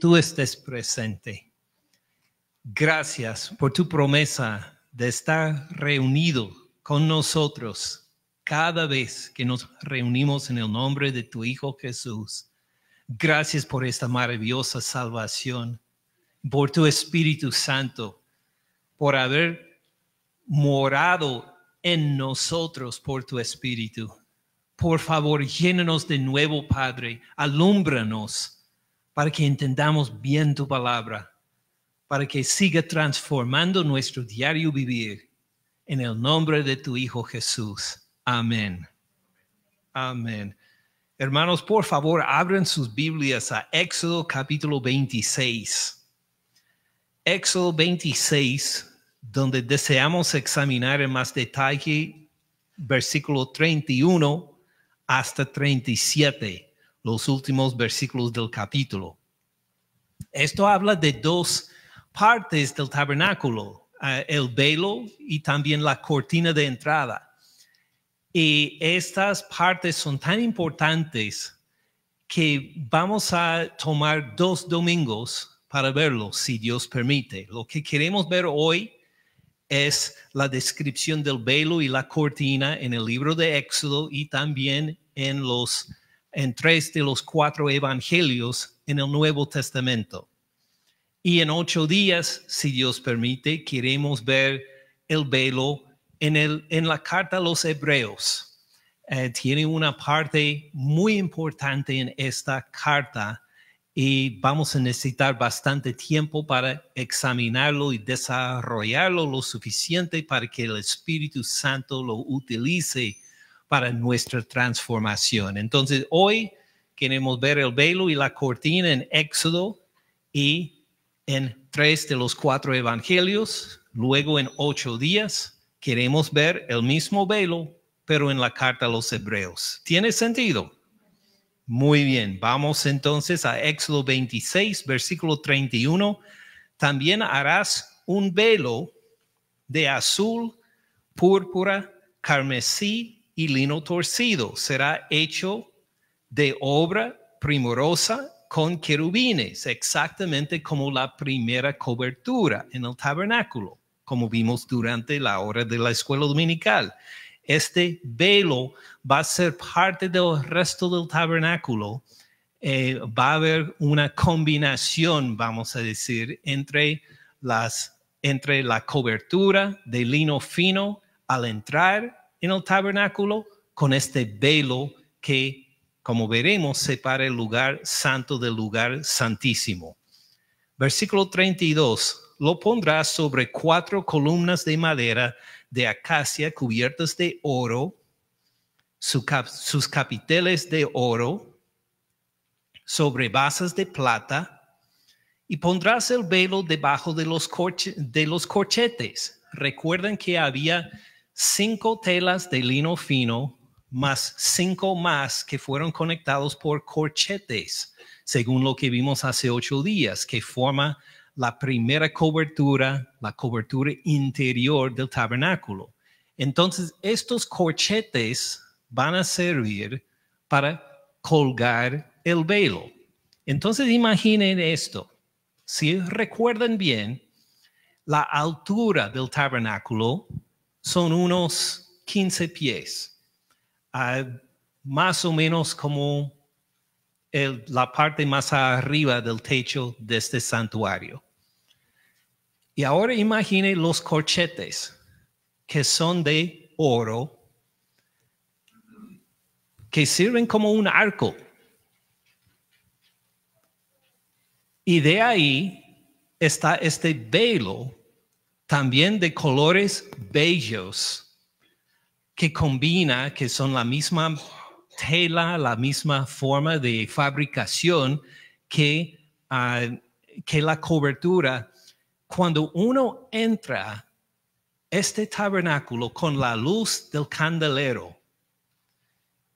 tú estés presente. Gracias por tu promesa de estar reunido con nosotros cada vez que nos reunimos en el nombre de tu Hijo Jesús. Gracias por esta maravillosa salvación, por tu Espíritu Santo, por haber morado en nosotros por tu Espíritu. Por favor, llénanos de nuevo, Padre, alúmbranos para que entendamos bien tu palabra, para que siga transformando nuestro diario vivir. En el nombre de tu Hijo Jesús. Amén. Amén. Hermanos, por favor, abran sus Biblias a Éxodo capítulo 26. Éxodo 26, donde deseamos examinar en más detalle versículo 31 hasta 37, los últimos versículos del capítulo. Esto habla de dos partes del tabernáculo, el velo y también la cortina de entrada. Y estas partes son tan importantes que vamos a tomar 2 domingos para verlo, si Dios permite. Lo que queremos ver hoy es la descripción del velo y la cortina en el libro de Éxodo y también en 3 de los 4 evangelios en el Nuevo Testamento. Y en 8 días, si Dios permite, queremos ver el velo en la carta a los Hebreos. Tiene una parte muy importante en esta carta y vamos a necesitar bastante tiempo para examinarlo y desarrollarlo lo suficiente para que el Espíritu Santo lo utilice para nuestra transformación. Entonces, hoy queremos ver el velo y la cortina en Éxodo y en 3 de los 4 evangelios. Luego, en 8 días, queremos ver el mismo velo, pero en la carta a los Hebreos. ¿Tiene sentido? Muy bien, vamos entonces a Éxodo 26, versículo 31. También harás un velo de azul, púrpura, carmesí y lino torcido. Será hecho de obra primorosa con querubines, exactamente como la primera cobertura en el tabernáculo, como vimos durante la hora de la escuela dominical. Este velo va a ser parte del resto del tabernáculo. Va a haber una combinación, vamos a decir, entre la cobertura de lino fino al entrar en el tabernáculo con este velo que, como veremos, separa el lugar santo del lugar santísimo. Versículo 32. Lo pondrás sobre 4 columnas de madera de acacia cubiertas de oro, sus capiteles de oro, sobre basas de plata, y pondrás el velo debajo de los corchetes. Recuerden que había 5 telas de lino fino, más 5 más que fueron conectados por corchetes, según lo que vimos hace 8 días, que forma la primera cobertura, la cobertura interior del tabernáculo. Entonces, estos corchetes van a servir para colgar el velo. Entonces, imaginen esto. Si recuerdan bien, la altura del tabernáculo son unos 15 pies, más o menos como la parte más arriba del techo de este santuario. Y ahora imagine los corchetes que son de oro, que sirven como un arco. Y de ahí está este velo también de colores bellos que combina, que son la misma tela, la misma forma de fabricación que la cobertura. Cuando uno entra este tabernáculo con la luz del candelero,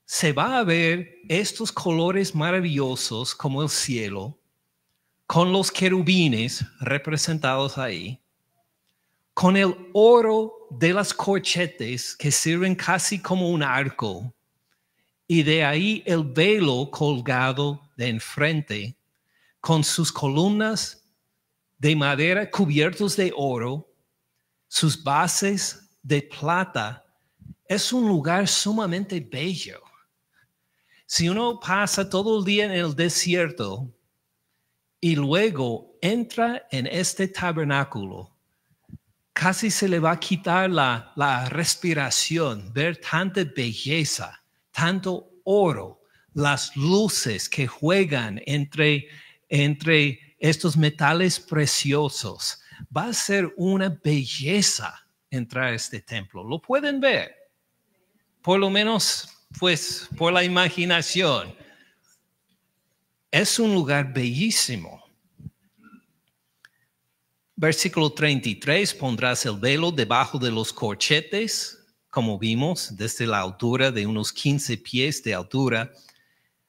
se va a ver estos colores maravillosos como el cielo, con los querubines representados ahí, con el oro de las corchetes que sirven casi como un arco, y de ahí el velo colgado de enfrente, con sus columnas de madera cubiertos de oro, sus bases de plata. Es un lugar sumamente bello. Si uno pasa todo el día en el desierto y luego entra en este tabernáculo, casi se le va a quitar la respiración, ver tanta belleza, tanto oro, las luces que juegan entre estos metales preciosos. Va a ser una belleza entrar a este templo. Lo pueden ver, por lo menos pues por la imaginación. Es un lugar bellísimo. Versículo 33, pondrás el velo debajo de los corchetes, como vimos, desde la altura de unos 15 pies de altura.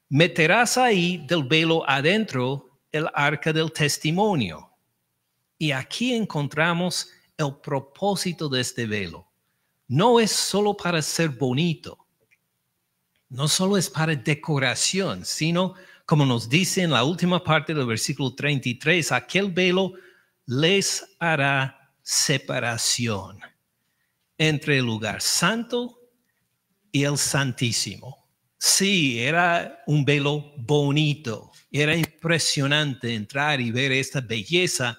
Meterás ahí del velo adentro el arca del testimonio. Y aquí encontramos el propósito de este velo. No es solo para ser bonito, no solo es para decoración, sino, como nos dice en la última parte del versículo 33, aquel velo les hará separación entre el lugar santo y el santísimo. Sí, era un velo bonito, era impresionante entrar y ver esta belleza,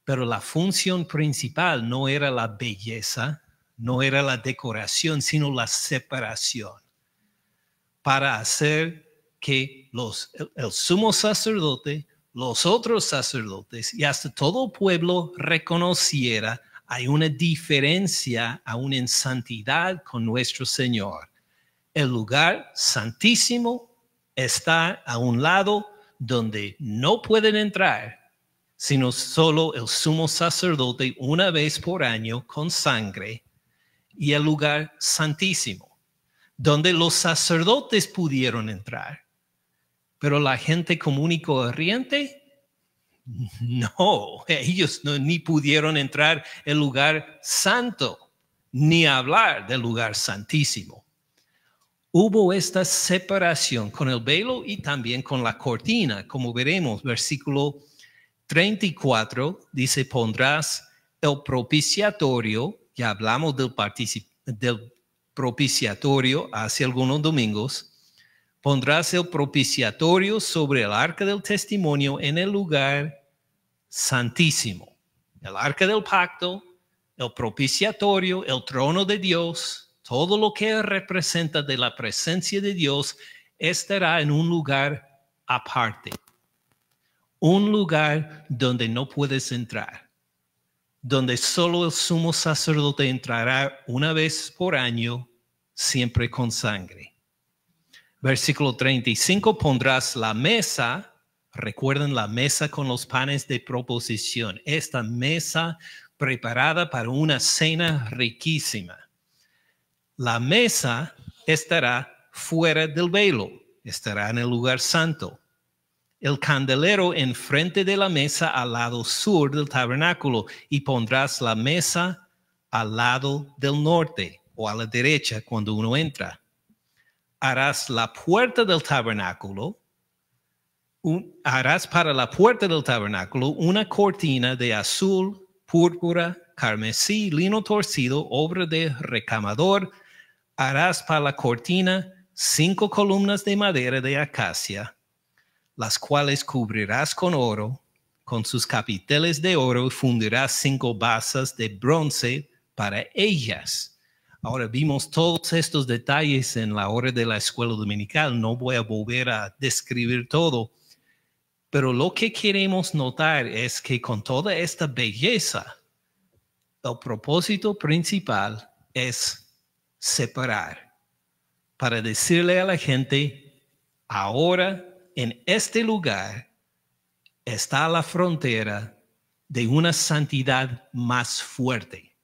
pero la función principal no era la belleza, no era la decoración, sino la separación, para hacer que el sumo sacerdote, los otros sacerdotes y hasta todo el pueblo reconociera hay una diferencia aún en santidad con nuestro Señor. El lugar santísimo está a un lado donde no pueden entrar, sino solo el sumo sacerdote una vez por año con sangre, y el lugar santísimo, donde los sacerdotes pudieron entrar, pero la gente común y corriente, no, ellos ni pudieron entrar el lugar santo, ni hablar del lugar santísimo. Hubo esta separación con el velo y también con la cortina, como veremos, versículo 34, dice, pondrás el propiciatorio, ya hablamos del propiciatorio hace algunos domingos, pondrás el propiciatorio sobre el arca del testimonio en el lugar santísimo. El arca del pacto, el propiciatorio, el trono de Dios, todo lo que representa de la presencia de Dios estará en un lugar aparte. Un lugar donde no puedes entrar, donde solo el sumo sacerdote entrará una vez por año, siempre con sangre. Versículo 35, pondrás la mesa, recuerden la mesa con los panes de proposición, esta mesa preparada para una cena riquísima. La mesa estará fuera del velo, estará en el lugar santo. El candelero enfrente de la mesa al lado sur del tabernáculo, y pondrás la mesa al lado del norte o a la derecha cuando uno entra. Harás la puerta del tabernáculo, harás para la puerta del tabernáculo una cortina de azul, púrpura, carmesí, lino torcido, obra de recamador. Harás para la cortina 5 columnas de madera de acacia, las cuales cubrirás con oro, con sus capiteles de oro, y fundirás 5 basas de bronce para ellas. Ahora vimos todos estos detalles en la hora de la escuela dominical, no voy a volver a describir todo, pero lo que queremos notar es que con toda esta belleza, el propósito principal es separar, para decirle a la gente, ahora en este lugar está la frontera de una santidad más fuerte,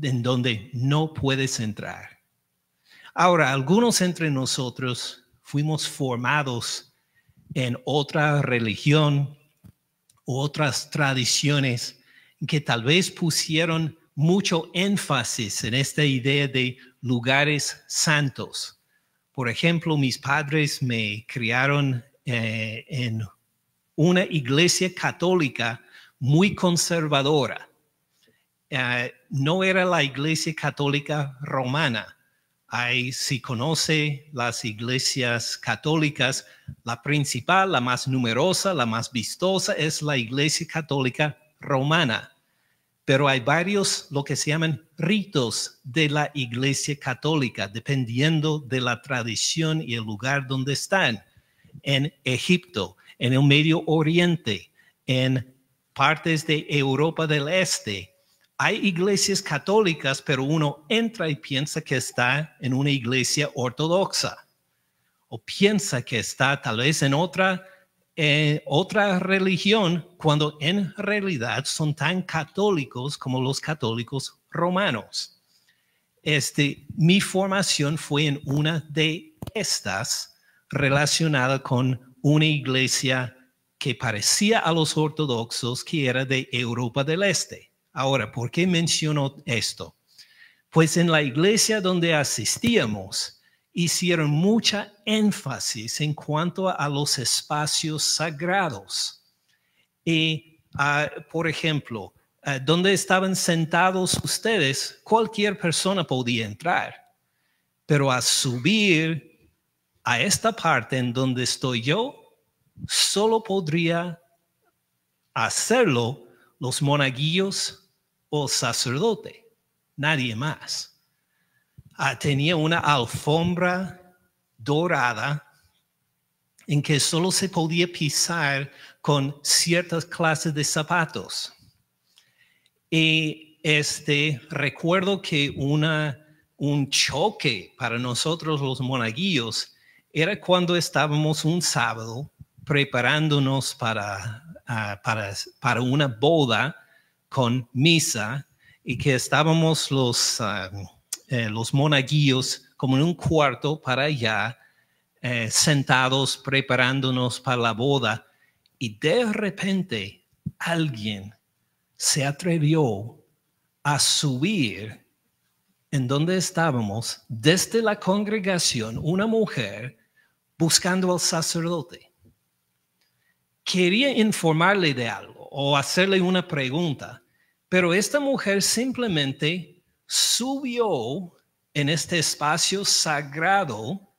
en donde no puedes entrar. Ahora, algunos entre nosotros fuimos formados en otra religión, otras tradiciones que tal vez pusieron mucho énfasis en esta idea de lugares santos. Por ejemplo, mis padres me criaron en una iglesia católica muy conservadora. No era la iglesia católica romana. Si conoce las iglesias católicas, la principal, la más numerosa, la más vistosa es la iglesia católica romana. Pero hay varios, lo que se llaman ritos de la iglesia católica, dependiendo de la tradición y el lugar donde están. En Egipto, en el Medio Oriente, en partes de Europa del Este, hay iglesias católicas, pero uno entra y piensa que está en una iglesia ortodoxa, o piensa que está tal vez en otra religión, cuando en realidad son tan católicos como los católicos romanos. Mi formación fue en una de estas, relacionada con una iglesia que parecía a los ortodoxos, que era de Europa del Este. Ahora, ¿por qué menciono esto? Pues en la iglesia donde asistíamos, hicieron mucha énfasis en cuanto a los espacios sagrados. Y, por ejemplo, donde estaban sentados ustedes, cualquier persona podía entrar, pero a subir a esta parte en donde estoy yo, solo podría hacerlo los monaguillos o sacerdote, nadie más. Tenía una alfombra dorada en que solo se podía pisar con ciertas clases de zapatos. Y recuerdo que un choque para nosotros los monaguillos era cuando estábamos un sábado preparándonos para una boda con misa, y que estábamos los monaguillos como en un cuarto para allá, sentados preparándonos para la boda, y de repente alguien se atrevió a subir en donde estábamos desde la congregación, una mujer buscando al sacerdote. Quería informarle de algo o hacerle una pregunta, pero esta mujer simplemente subió en este espacio sagrado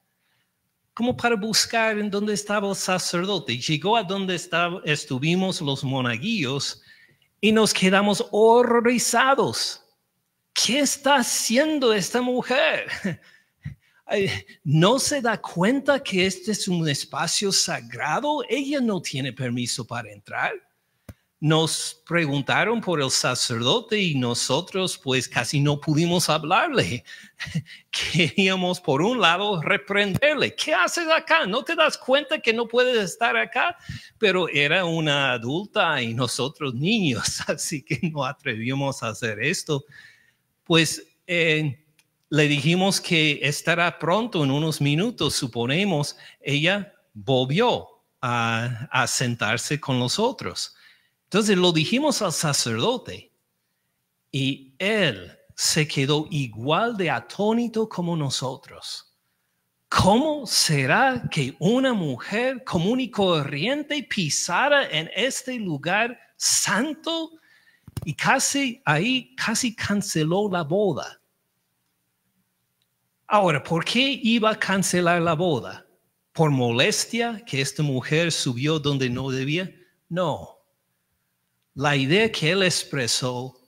como para buscar en dónde estaba el sacerdote. Llegó a donde estuvimos los monaguillos y nos quedamos horrorizados. ¿Qué está haciendo esta mujer? ¿No se da cuenta que este es un espacio sagrado? Ella no tiene permiso para entrar. Nos preguntaron por el sacerdote y nosotros pues casi no pudimos hablarle. Queríamos por un lado reprenderle. ¿Qué haces acá? ¿No te das cuenta que no puedes estar acá? Pero era una adulta y nosotros niños, así que no atrevimos a hacer esto. Pues le dijimos que estará pronto, en unos minutos, suponemos. Ella volvió a sentarse con nosotros. Entonces lo dijimos al sacerdote y él se quedó igual de atónito como nosotros. ¿Cómo será que una mujer común y corriente pisara en este lugar santo? Y casi canceló la boda. Ahora, ¿por qué iba a cancelar la boda? ¿Por molestia que esta mujer subió donde no debía? No. La idea que él expresó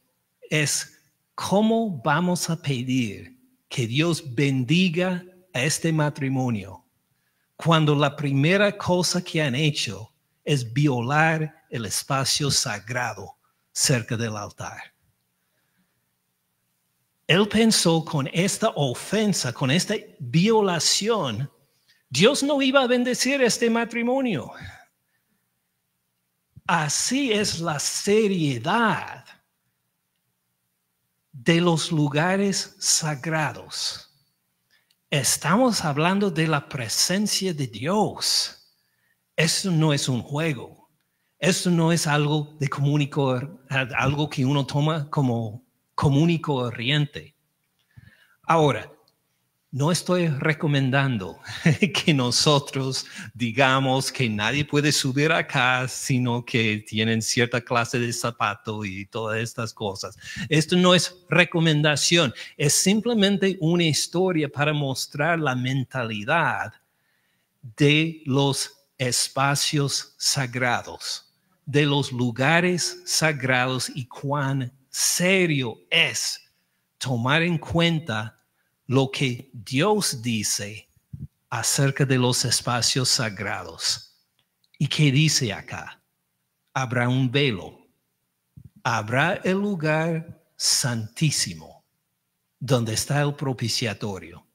es cómo vamos a pedir que Dios bendiga a este matrimonio cuando la primera cosa que han hecho es violar el espacio sagrado cerca del altar. Él pensó, con esta ofensa, con esta violación, Dios no iba a bendecir este matrimonio. Así es la seriedad de los lugares sagrados. Estamos hablando de la presencia de Dios. Esto no es un juego. Esto no es algo de algo que uno toma como común y corriente. Ahora, No estoy recomendando que nosotros digamos que nadie puede subir acá, sino que tienen cierta clase de zapato y todas estas cosas. Esto no es recomendación, es simplemente una historia para mostrar la mentalidad de los espacios sagrados, de los lugares sagrados y cuán serio es tomar en cuenta lo que Dios dice acerca de los espacios sagrados. ¿Y qué dice acá? Habrá un velo, habrá el lugar santísimo donde está el propiciatorio.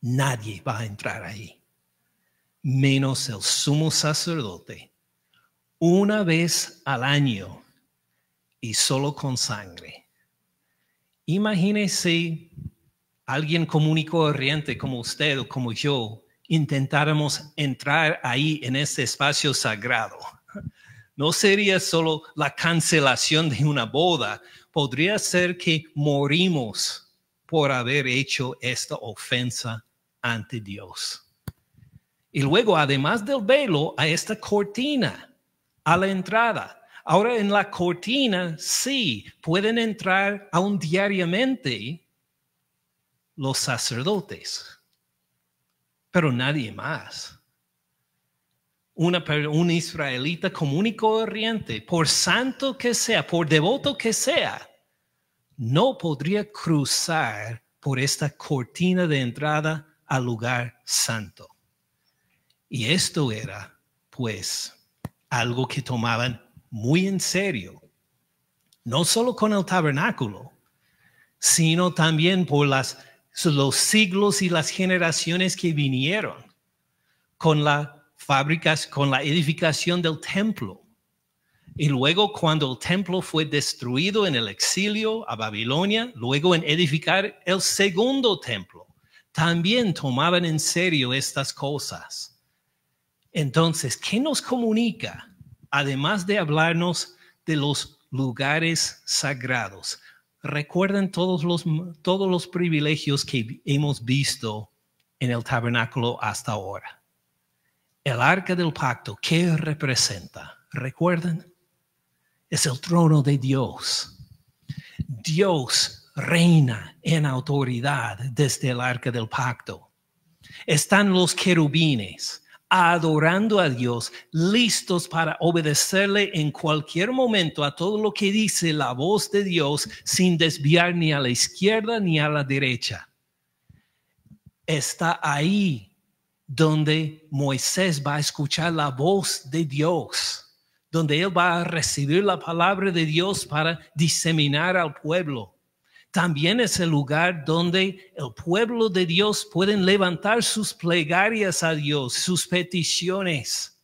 Nadie va a entrar ahí, menos el sumo sacerdote, una vez al año y solo con sangre. Imagínese alguien común y corriente como usted o como yo, intentáramos entrar ahí en ese espacio sagrado. No sería solo la cancelación de una boda, podría ser que morimos por haber hecho esta ofensa ante Dios. Y luego, además del velo, hay esta cortina a la entrada. Ahora en la cortina sí pueden entrar aún diariamente los sacerdotes, pero nadie más. Un israelita común y corriente, por santo que sea, por devoto que sea, no podría cruzar por esta cortina de entrada al lugar santo. Y esto era, pues, algo que tomaban muy en serio, no solo con el tabernáculo, sino también por los siglos y las generaciones que vinieron con la edificación del templo. Y luego cuando el templo fue destruido en el exilio a Babilonia, luego en edificar el segundo templo, también tomaban en serio estas cosas. Entonces, ¿qué nos comunica? Además de hablarnos de los lugares sagrados, recuerden todos los privilegios que hemos visto en el tabernáculo hasta ahora. El arca del pacto, ¿qué representa? ¿Recuerdan? Es el trono de Dios. Dios reina en autoridad desde el arca del pacto. Están los querubines adorando a Dios, listos para obedecerle en cualquier momento a todo lo que dice la voz de Dios, sin desviar ni a la izquierda ni a la derecha. Está ahí donde Moisés va a escuchar la voz de Dios, donde él va a recibir la palabra de Dios para diseminar al pueblo. También es el lugar donde el pueblo de Dios pueden levantar sus plegarias a Dios, sus peticiones.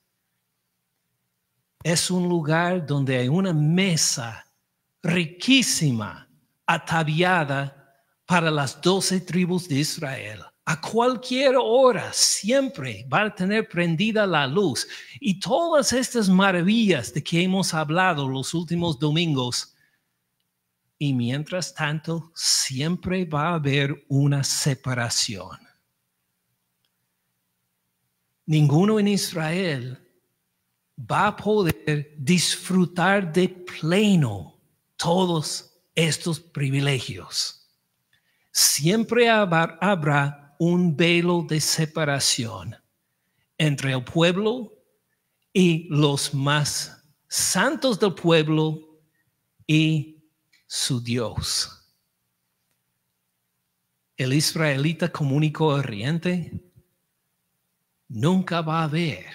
Es un lugar donde hay una mesa riquísima, ataviada para las 12 tribus de Israel. A cualquier hora siempre va a tener prendida la luz. Y todas estas maravillas de que hemos hablado los últimos domingos. Y mientras tanto, siempre va a haber una separación. Ninguno en Israel va a poder disfrutar de pleno todos estos privilegios. Siempre habrá un velo de separación entre el pueblo y los más santos del pueblo y su Dios. El israelita común y corriente nunca va a ver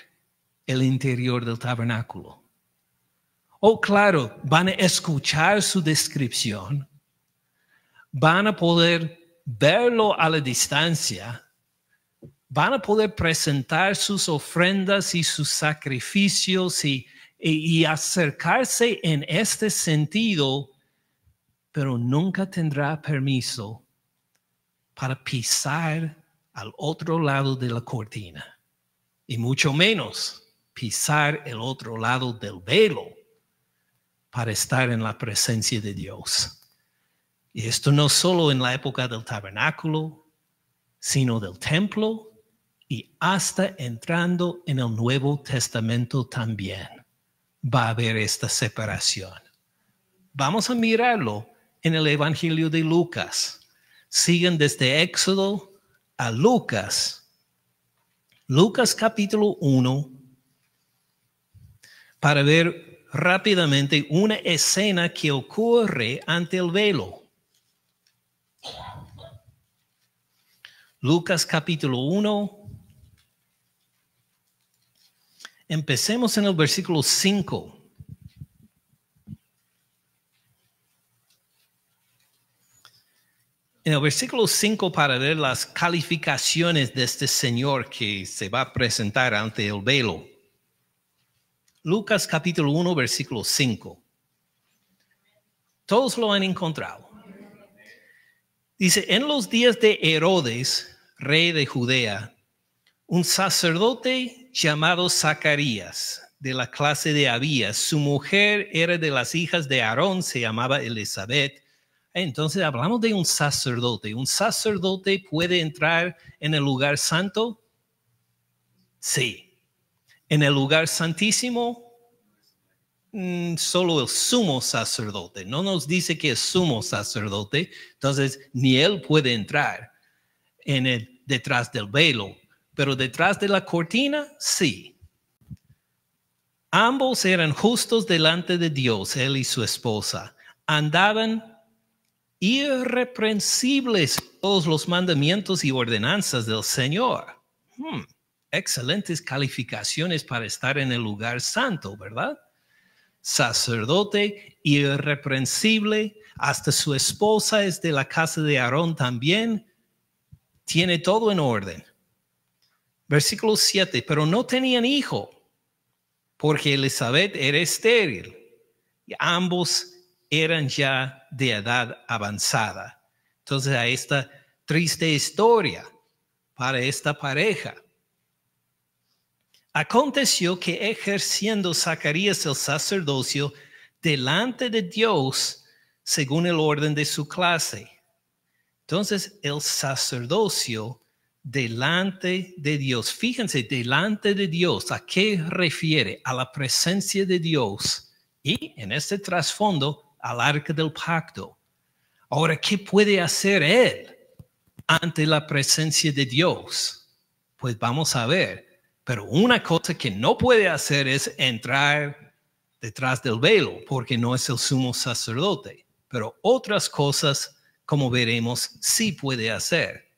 el interior del tabernáculo. Oh, claro, van a escuchar su descripción, van a poder verlo a la distancia, van a poder presentar sus ofrendas y sus sacrificios y acercarse en este sentido, pero nunca tendrá permiso para pisar al otro lado de la cortina, y mucho menos pisar el otro lado del velo para estar en la presencia de Dios. Y esto no solo en la época del tabernáculo, sino del templo y hasta entrando en el Nuevo Testamento también va a haber esta separación. Vamos a mirarlo en el Evangelio de Lucas. Siguen desde Éxodo a Lucas. Lucas capítulo 1, para ver rápidamente una escena que ocurre ante el velo. Lucas capítulo 1. Empecemos en el versículo 5. En el versículo 5, para ver las calificaciones de este Señor que se va a presentar ante el velo. Lucas capítulo 1, versículo 5. Todos lo han encontrado. Dice, en los días de Herodes, rey de Judea, un sacerdote llamado Zacarías, de la clase de Abías, su mujer era de las hijas de Aarón, se llamaba Elizabeth. Entonces hablamos de un sacerdote. ¿Un sacerdote puede entrar en el lugar santo? Sí. ¿En el lugar santísimo? Solo el sumo sacerdote. No nos dice que es sumo sacerdote, entonces ni él puede entrar detrás del velo. Pero detrás de la cortina, sí. Ambos eran justos delante de Dios, él y su esposa. Andaban irreprensibles todos los mandamientos y ordenanzas del Señor. Excelentes calificaciones para estar en el lugar santo, ¿verdad? Sacerdote irreprensible, hasta su esposa es de la casa de Aarón también. Tiene todo en orden. Versículo 7, pero no tenían hijo, porque Elizabeth era estéril. Y ambos eran ya de edad avanzada. Entonces, a esta triste historia para esta pareja. Aconteció que ejerciendo Zacarías el sacerdocio delante de Dios, según el orden de su clase. Entonces, el sacerdocio delante de Dios. Fíjense, delante de Dios, ¿a qué refiere? A la presencia de Dios. Y en este trasfondo, al arca del pacto. Ahora, ¿qué puede hacer él ante la presencia de Dios? Pues vamos a ver. Pero una cosa que no puede hacer es entrar detrás del velo, porque no es el sumo sacerdote. Pero otras cosas, como veremos, sí puede hacer.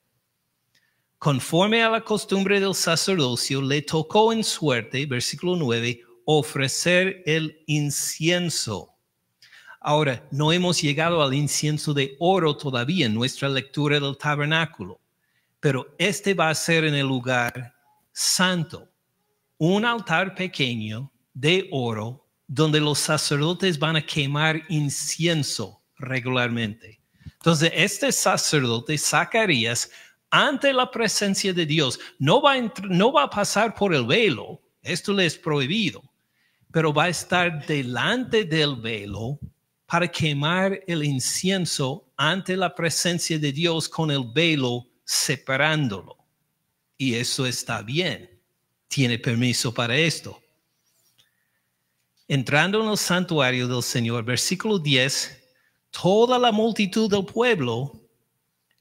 Conforme a la costumbre del sacerdocio, le tocó en suerte, versículo 9, ofrecer el incienso. Ahora, no hemos llegado al incienso de oro todavía en nuestra lectura del tabernáculo, pero este va a ser en el lugar santo, un altar pequeño de oro donde los sacerdotes van a quemar incienso regularmente. Entonces, este sacerdote, Zacarías, ante la presencia de Dios, no va a pasar por el velo, esto le es prohibido, pero va a estar delante del velo para quemar el incienso ante la presencia de Dios con el velo separándolo. Y eso está bien. Tiene permiso para esto. Entrando en el santuario del Señor, versículo 10, toda la multitud del pueblo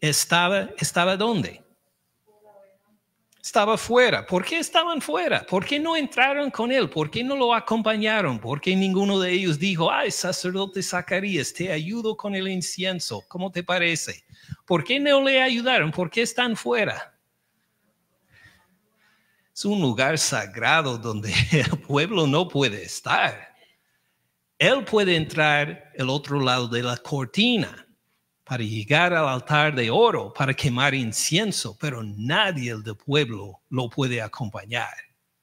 estaba ¿dónde? Estaba fuera. ¿Por qué estaban fuera? ¿Por qué no entraron con él? ¿Por qué no lo acompañaron? ¿Por qué ninguno de ellos dijo, ay, sacerdote Zacarías, te ayudo con el incienso? ¿Cómo te parece? ¿Por qué no le ayudaron? ¿Por qué están fuera? Es un lugar sagrado donde el pueblo no puede estar. Él puede entrar el otro lado de la cortina para llegar al altar de oro, para quemar incienso, pero nadie del pueblo lo puede acompañar.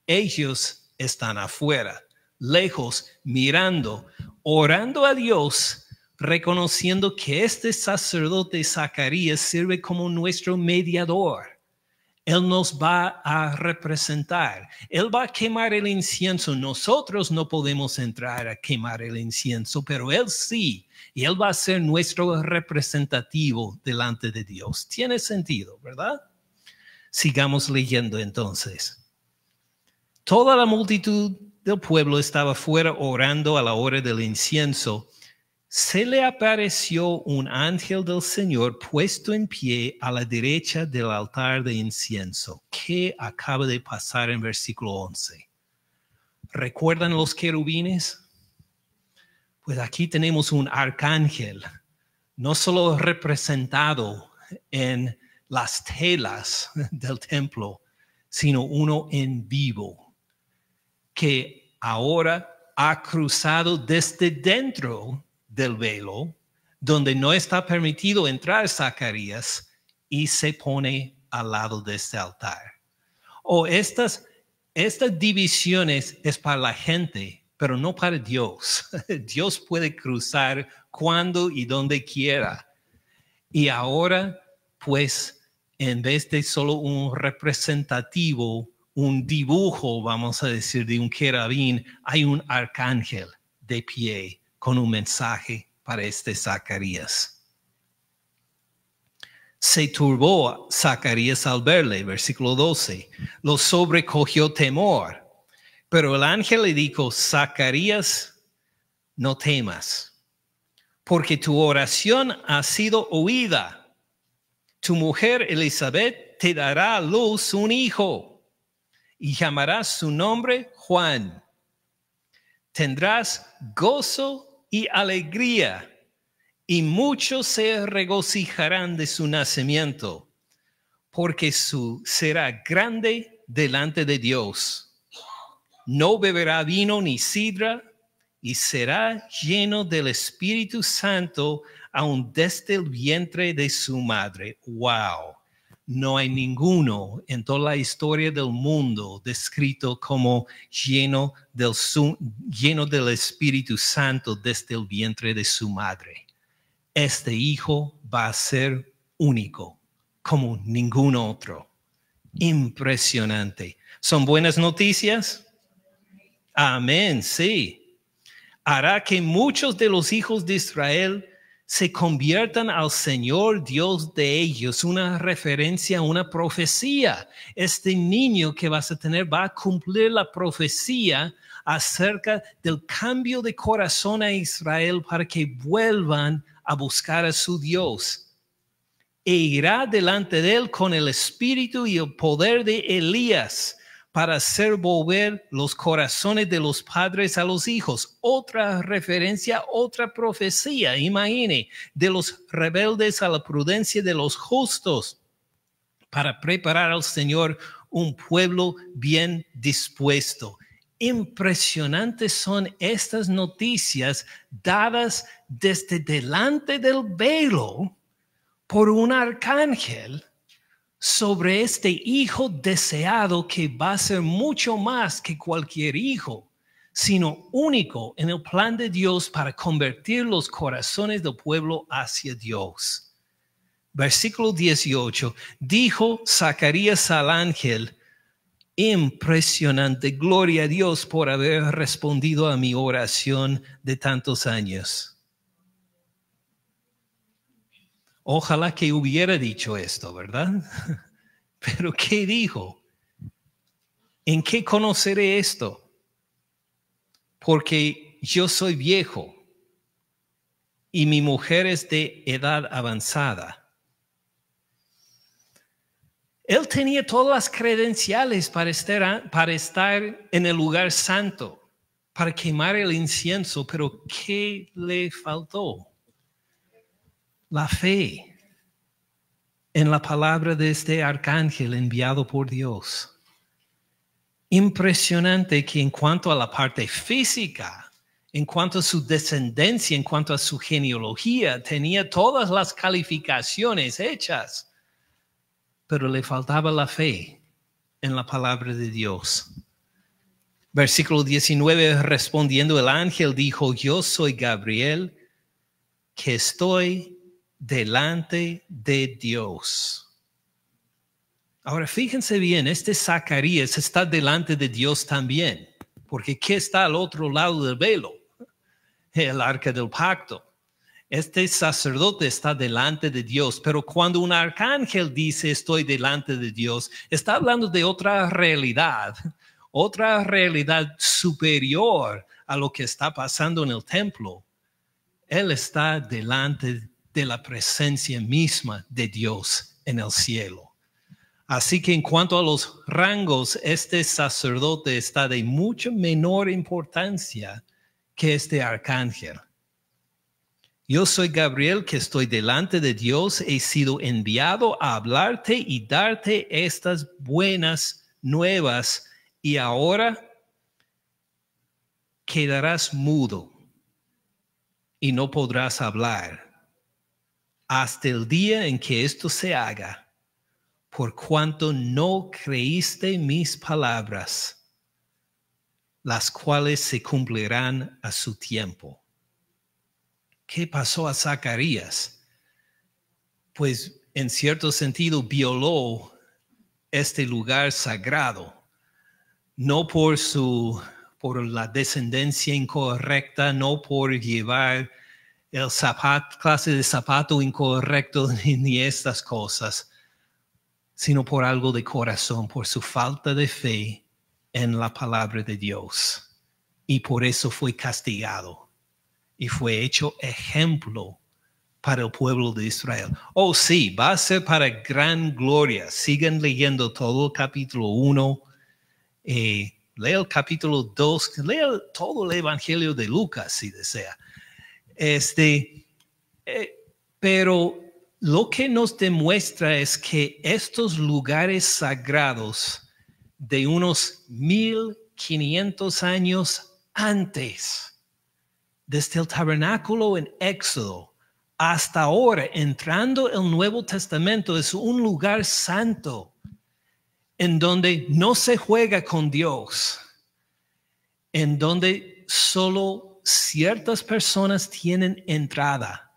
Ellos están afuera, lejos, mirando, orando a Dios, reconociendo que este sacerdote Zacarías sirve como nuestro mediador. Él nos va a representar. Él va a quemar el incienso. Nosotros no podemos entrar a quemar el incienso, pero Él sí. Y Él va a ser nuestro representativo delante de Dios. Tiene sentido, ¿verdad? Sigamos leyendo entonces. Toda la multitud del pueblo estaba fuera orando a la hora del incienso. Se le apareció un ángel del Señor puesto en pie a la derecha del altar de incienso, que acaba de pasar en versículo 11. ¿Recuerdan los querubines? Pues aquí tenemos un arcángel, no solo representado en las telas del templo, sino uno en vivo, que ahora ha cruzado desde dentro del velo, donde no está permitido entrar Zacarías, y se pone al lado de este altar. Estas divisiones es para la gente, pero no para Dios. Dios puede cruzar cuando y donde quiera. Y ahora, pues, en vez de solo un representativo, un dibujo, vamos a decir, de un querubín, hay un arcángel de pie con un mensaje para este Zacarías. Se turbó Zacarías al verle, versículo 12. Lo sobrecogió temor. Pero el ángel le dijo: Zacarías, no temas, porque tu oración ha sido oída. Tu mujer Elizabeth te dará a luz un hijo, y llamarás su nombre Juan. Tendrás gozo y alegría, y muchos se regocijarán de su nacimiento, porque será grande delante de Dios. No beberá vino ni sidra, y será lleno del Espíritu Santo aún desde el vientre de su madre. ¡Wow! No hay ninguno en toda la historia del mundo descrito como lleno del Espíritu Santo desde el vientre de su madre. Este hijo va a ser único, como ningún otro. Impresionante. ¿Son buenas noticias? Amén, sí. Hará que muchos de los hijos de Israel se conviertan al Señor Dios de ellos. Una referencia, una profecía. Este niño que vas a tener va a cumplir la profecía acerca del cambio de corazón a Israel para que vuelvan a buscar a su Dios. E irá delante de él con el espíritu y el poder de Elías, para hacer volver los corazones de los padres a los hijos. Otra referencia, otra profecía, imagine, de los rebeldes a la prudencia de los justos, para preparar al Señor un pueblo bien dispuesto. Impresionantes son estas noticias dadas desde delante del velo por un arcángel sobre este hijo deseado, que va a ser mucho más que cualquier hijo, sino único en el plan de Dios para convertir los corazones del pueblo hacia Dios. Versículo 18. Dijo Zacarías al ángel: impresionante, gloria a Dios por haber respondido a mi oración de tantos años. Ojalá que hubiera dicho esto, ¿verdad? Pero ¿qué dijo? ¿En qué conoceré esto? Porque yo soy viejo y mi mujer es de edad avanzada. Él tenía todas las credenciales para estar en el lugar santo, para quemar el incienso, pero ¿qué le faltó? La fe en la palabra de este arcángel enviado por Dios. Impresionante que en cuanto a la parte física, en cuanto a su descendencia, en cuanto a su genealogía, tenía todas las calificaciones hechas, pero le faltaba la fe en la palabra de Dios. Versículo 19, respondiendo el ángel dijo: yo soy Gabriel, que estoy delante de Dios. Ahora fíjense bien, este Zacarías está delante de Dios también, porque ¿qué está al otro lado del velo? El arca del pacto. Este sacerdote está delante de Dios, pero cuando un arcángel dice estoy delante de Dios, está hablando de otra realidad superior a lo que está pasando en el templo. Él está delante de la presencia misma de Dios en el cielo. Así que en cuanto a los rangos, este sacerdote está de mucha menor importancia que este arcángel. Yo soy Gabriel, que estoy delante de Dios, he sido enviado a hablarte y darte estas buenas nuevas, y ahora quedarás mudo y no podrás hablar hasta el día en que esto se haga, por cuanto no creíste mis palabras, las cuales se cumplirán a su tiempo. ¿Qué pasó a Zacarías? Pues en cierto sentido violó este lugar sagrado, no por la descendencia incorrecta, no por llevar clase de zapato incorrecto ni estas cosas, sino por algo de corazón, por su falta de fe en la palabra de Dios. Y por eso fue castigado y fue hecho ejemplo para el pueblo de Israel. Oh sí, va a ser para gran gloria. Sigan leyendo todo el capítulo 1. Lea el capítulo 2. Lea todo el Evangelio de Lucas si desea. Pero lo que nos demuestra es que estos lugares sagrados de unos 1500 años antes, desde el tabernáculo en Éxodo hasta ahora, entrando el Nuevo Testamento, es un lugar santo en donde no se juega con Dios, en donde solo ciertas personas tienen entrada,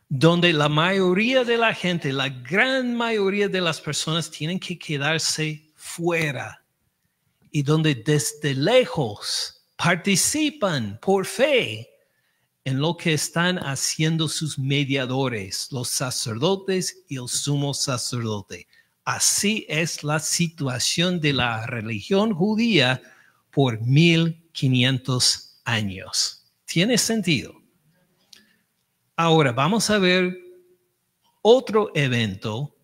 donde la mayoría de la gente, la gran mayoría de las personas tienen que quedarse fuera, y donde desde lejos participan por fe en lo que están haciendo sus mediadores, los sacerdotes y el sumo sacerdote. Así es la situación de la religión judía por 1500 años. ¿Tiene sentido? Ahora vamos a ver otro evento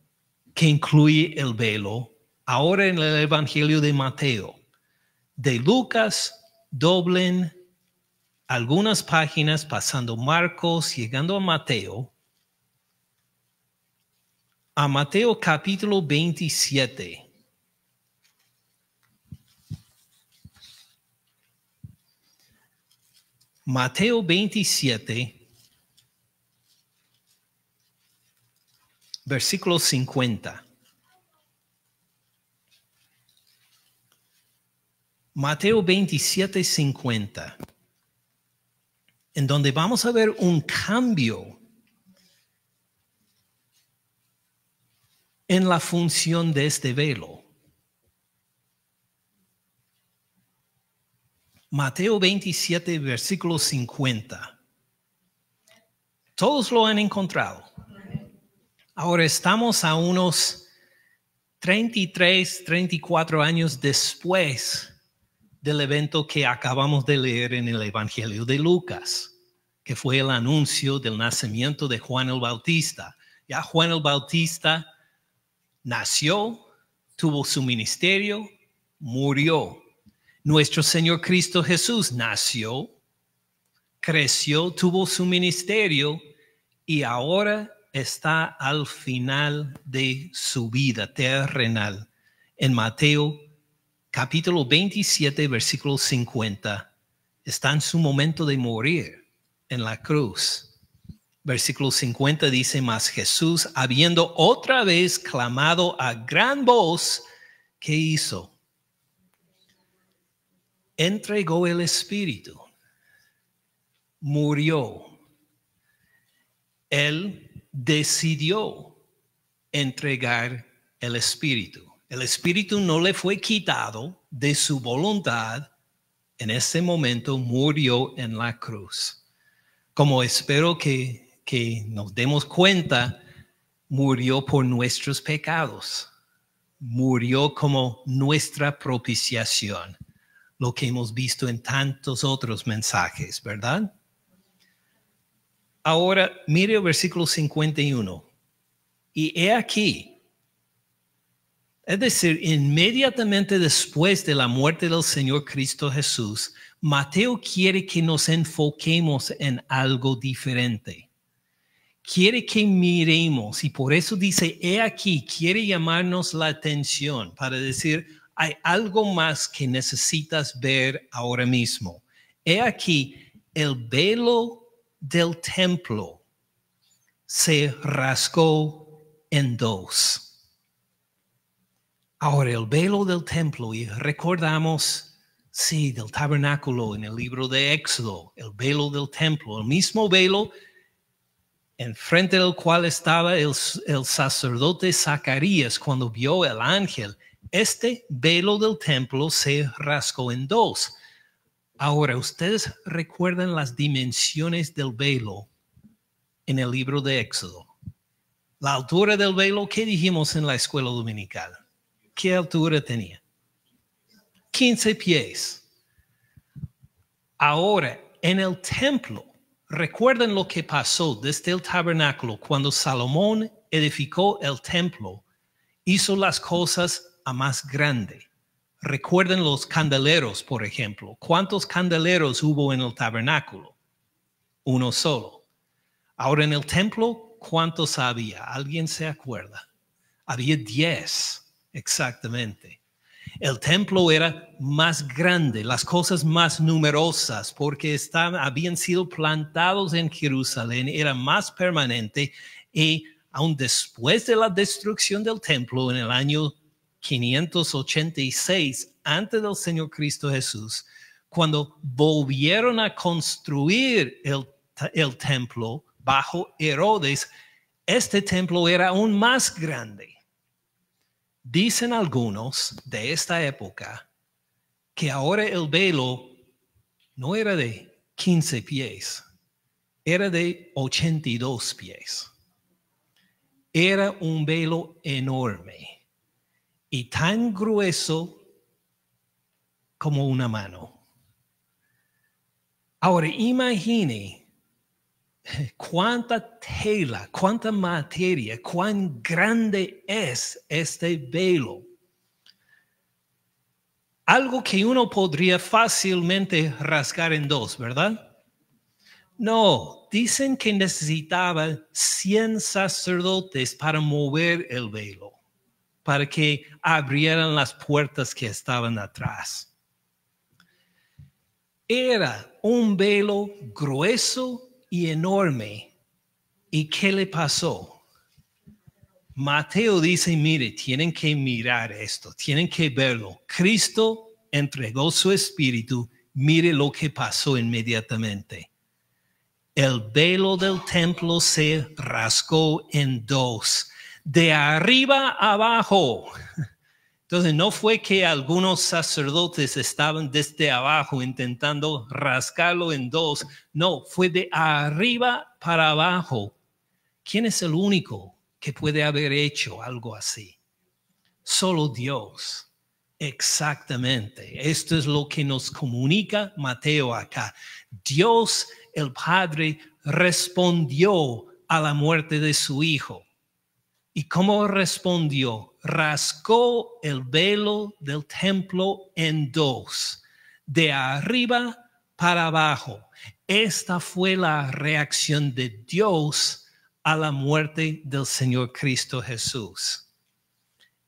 que incluye el velo, ahora en el Evangelio de Mateo. De Lucas doblen algunas páginas pasando Marcos, llegando a Mateo capítulo 27. Mateo 27, versículo 50. Mateo 27, 50. En donde vamos a ver un cambio en la función de este velo. Mateo 27, versículo 50. Todos lo han encontrado. Ahora estamos a unos 33, 34 años después del evento que acabamos de leer en el Evangelio de Lucas, que fue el anuncio del nacimiento de Juan el Bautista. Ya Juan el Bautista nació, tuvo su ministerio, murió. Nuestro Señor Cristo Jesús nació, creció, tuvo su ministerio y ahora está al final de su vida terrenal. En Mateo capítulo 27, versículo 50, está en su momento de morir en la cruz. Versículo 50 dice, mas Jesús, habiendo otra vez clamado a gran voz, ¿qué hizo? Entregó el Espíritu, murió. Él decidió entregar el Espíritu. El Espíritu no le fue quitado de su voluntad. En ese momento murió en la cruz. como espero que nos demos cuenta, murió por nuestros pecados. Murió como nuestra propiciación, lo que hemos visto en tantos otros mensajes, ¿verdad? Ahora, mire el versículo 51. Y he aquí, es decir, inmediatamente después de la muerte del Señor Cristo Jesús, Mateo quiere que nos enfoquemos en algo diferente. Quiere que miremos, y por eso dice, he aquí, quiere llamarnos la atención para decir, hay algo más que necesitas ver ahora mismo. He aquí, el velo del templo se rasgó en dos. Ahora, el velo del templo, y recordamos, sí, del tabernáculo en el libro de Éxodo, el velo del templo, el mismo velo enfrente del cual estaba el sacerdote Zacarías cuando vio el ángel. Este velo del templo se rasgó en dos. Ahora, ¿ustedes recuerdan las dimensiones del velo en el libro de Éxodo? La altura del velo, ¿qué dijimos en la escuela dominical? ¿Qué altura tenía? 15 pies. Ahora, en el templo, recuerden lo que pasó desde el tabernáculo cuando Salomón edificó el templo, hizo las cosas a más grande. Recuerden los candeleros, por ejemplo. ¿Cuántos candeleros hubo en el tabernáculo? Uno solo. Ahora en el templo, ¿cuántos había? ¿Alguien se acuerda? Había 10, exactamente. El templo era más grande, las cosas más numerosas, porque habían sido plantados en Jerusalén, era más permanente, y aun después de la destrucción del templo en el año 586, antes del Señor Cristo Jesús, cuando volvieron a construir el templo bajo Herodes, este templo era aún más grande. Dicen algunos de esta época que ahora el velo no era de 15 pies, era de 82 pies. Era un velo enorme y tan grueso como una mano. Ahora imagine cuánta tela, cuánta materia, cuán grande es este velo. Algo que uno podría fácilmente rasgar en dos, ¿verdad? No, dicen que necesitaba 100 sacerdotes para mover el velo, para que abrieran las puertas que estaban atrás. Era un velo grueso y enorme. ¿Y qué le pasó? Mateo dice, mire, tienen que mirar esto, tienen que verlo. Cristo entregó su espíritu, mire lo que pasó inmediatamente. El velo del templo se rasgó en dos, de arriba a abajo. Entonces no fue que algunos sacerdotes estaban desde abajo intentando rasgarlo en dos. No, fue de arriba para abajo. ¿Quién es el único que puede haber hecho algo así? Solo Dios. Exactamente. Esto es lo que nos comunica Mateo acá. Dios, el Padre, respondió a la muerte de su Hijo. ¿Y cómo respondió? Rasgó el velo del templo en dos, de arriba para abajo. Esta fue la reacción de Dios a la muerte del Señor Cristo Jesús.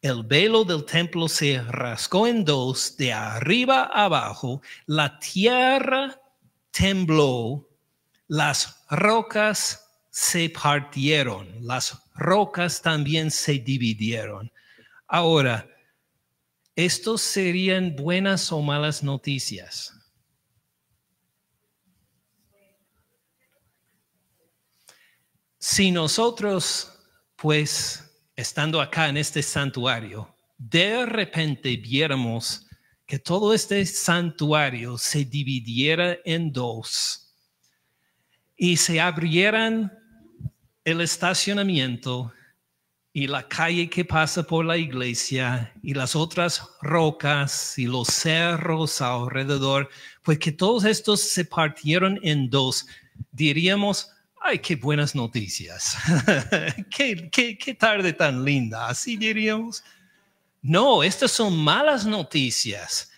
El velo del templo se rasgó en dos, de arriba a abajo. La tierra tembló, las rocas se partieron, las rocas también se dividieron. Ahora, ¿estos serían buenas o malas noticias? Si nosotros, pues, estando acá en este santuario, de repente viéramos que todo este santuario se dividiera en dos, y se abrieran el estacionamiento y la calle que pasa por la iglesia y las otras rocas y los cerros alrededor, pues que todos estos se partieron en dos, diríamos, ay, qué buenas noticias, qué tarde tan linda, así diríamos. No, estas son malas noticias,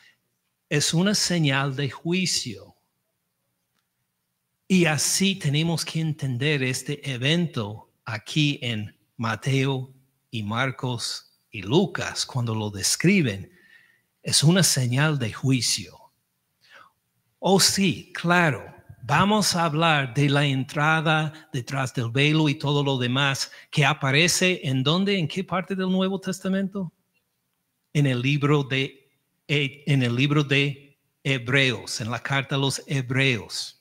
es una señal de juicio. Y así tenemos que entender este evento aquí en Mateo y Marcos y Lucas, cuando lo describen, es una señal de juicio. Oh sí, claro, vamos a hablar de la entrada detrás del velo y todo lo demás que aparece ¿en dónde? ¿En qué parte del Nuevo Testamento? En el libro de Hebreos, en la carta a los Hebreos.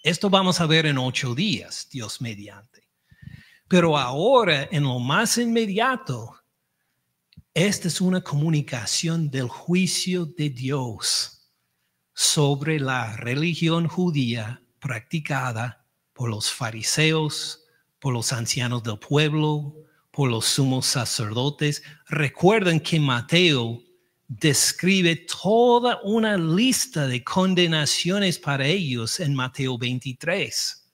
Esto vamos a ver en 8 días, Dios mediante. Pero ahora, en lo más inmediato, esta es una comunicación del juicio de Dios sobre la religión judía practicada por los fariseos, por los ancianos del pueblo, por los sumos sacerdotes. Recuerden que Mateo describe toda una lista de condenaciones para ellos en Mateo 23.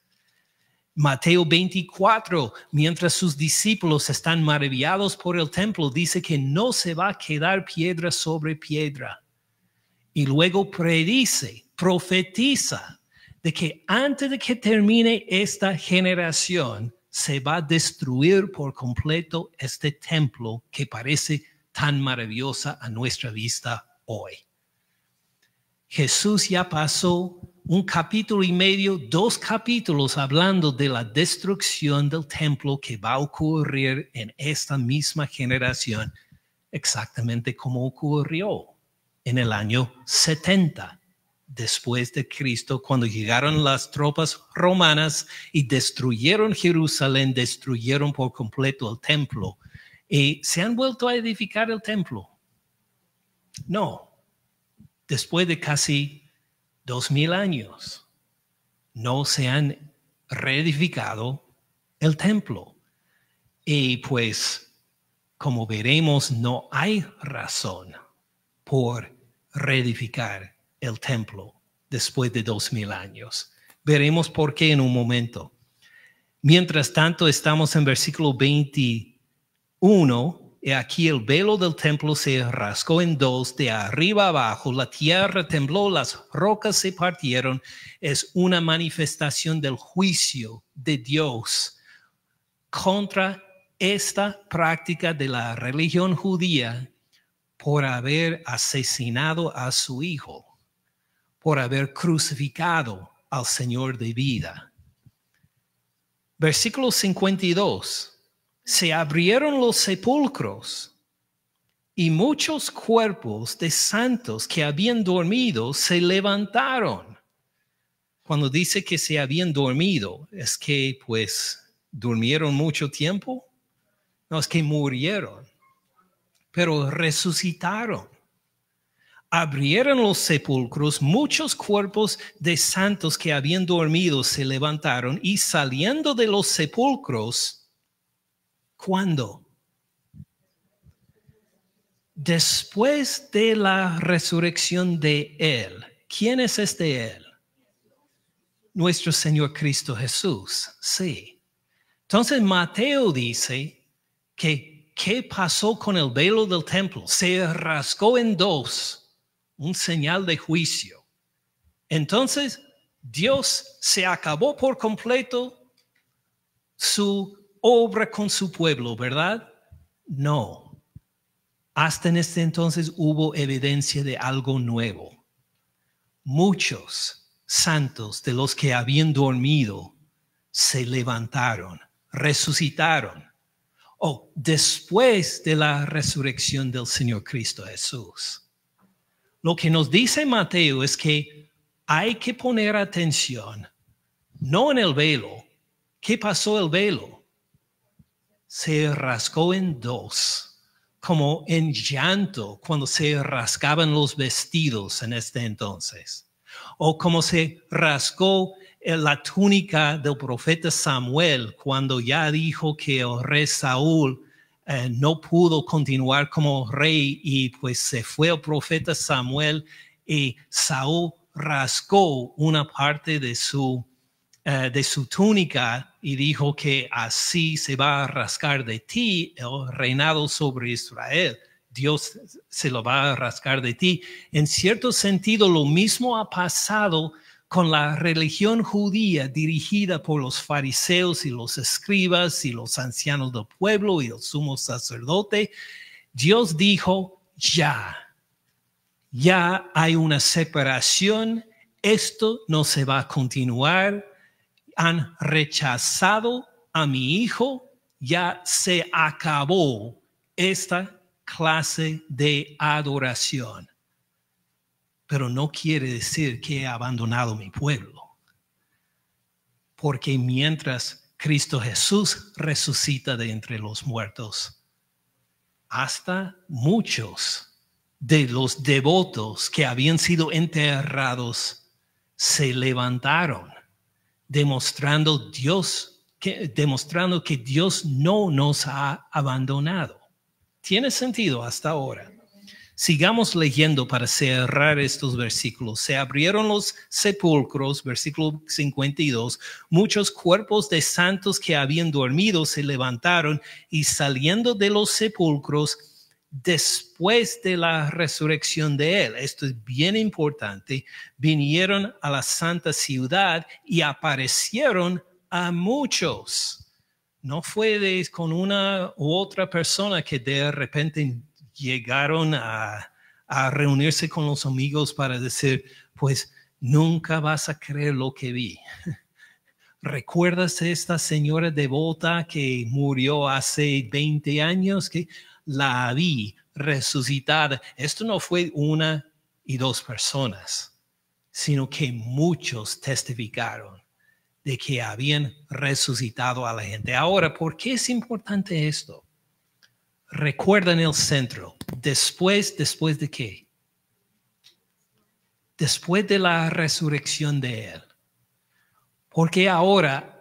Mateo 24, mientras sus discípulos están maravillados por el templo, dice que no se va a quedar piedra sobre piedra. Y luego profetiza de que antes de que termine esta generación, se va a destruir por completo este templo que parece tan maravillosa a nuestra vista hoy. Jesús ya pasó 1 capítulo y medio, 2 capítulos hablando de la destrucción del templo que va a ocurrir en esta misma generación, exactamente como ocurrió en el año 70 después de Cristo, cuando llegaron las tropas romanas y destruyeron Jerusalén, destruyeron por completo el templo. ¿Y se han vuelto a edificar el templo? No. Después de casi 2000 años, no se han reedificado el templo. Y pues, como veremos, no hay razón por reedificar el templo después de 2000 años. Veremos por qué en un momento. Mientras tanto, estamos en versículo 21. Y aquí el velo del templo se rasgó en dos, de arriba abajo, la tierra tembló, las rocas se partieron. Es una manifestación del juicio de Dios contra esta práctica de la religión judía por haber asesinado a su hijo, por haber crucificado al Señor de vida. Versículo 52. Se abrieron los sepulcros y muchos cuerpos de santos que habían dormido se levantaron. Cuando dice que se habían dormido, ¿es que pues durmieron mucho tiempo? No, es que murieron, pero resucitaron. Abrieron los sepulcros, muchos cuerpos de santos que habían dormido se levantaron y saliendo de los sepulcros, ¿cuándo? Después de la resurrección de Él. ¿Quién es este Él? Nuestro Señor Cristo Jesús. Sí. Entonces Mateo dice que ¿qué pasó con el velo del templo? Se rasgó en dos, un señal de juicio. Entonces Dios se acabó por completo su obra con su pueblo, ¿verdad? No. Hasta en este entonces hubo evidencia de algo nuevo. Muchos santos de los que habían dormido se levantaron, resucitaron. Después de la resurrección del Señor Cristo Jesús. Lo que nos dice Mateo es que hay que poner atención, no en el velo. ¿Qué pasó el velo? Se rasgó en dos, como en llanto cuando se rasgaban los vestidos en este entonces, o como se rasgó la túnica del profeta Samuel cuando ya dijo que el rey Saúl no pudo continuar como rey y pues se fue el profeta Samuel y Saúl rasgó una parte de su túnica y dijo que así se va a rasgar de ti el reinado sobre Israel. Dios se lo va a rasgar de ti. En cierto sentido, lo mismo ha pasado con la religión judía dirigida por los fariseos y los escribas y los ancianos del pueblo y el sumo sacerdote. Dios dijo, ya hay una separación, esto no se va a continuar. Han rechazado a mi hijo, ya se acabó esta clase de adoración. Pero no quiere decir que he abandonado mi pueblo. Porque mientras Cristo Jesús resucita de entre los muertos, hasta muchos de los devotos que habían sido enterrados se levantaron, demostrando que Dios no nos ha abandonado. ¿Tiene sentido hasta ahora? Sigamos leyendo para cerrar estos versículos. Se abrieron los sepulcros, versículo 52. Muchos cuerpos de santos que habían dormido se levantaron y saliendo de los sepulcros después de la resurrección de él. Esto es bien importante. Vinieron a la santa ciudad y aparecieron a muchos. No fue con una u otra persona que de repente llegaron a reunirse con los amigos para decir, pues nunca vas a creer lo que vi. ¿Recuerdas esta señora devota que murió hace 20 años? Que la vi resucitada. Esto no fue una y dos personas, sino que muchos testificaron de que habían resucitado a la gente. Ahora, ¿por qué es importante esto? Recuerden el centro. ¿Después de qué? Después de la resurrección de él. Porque ahora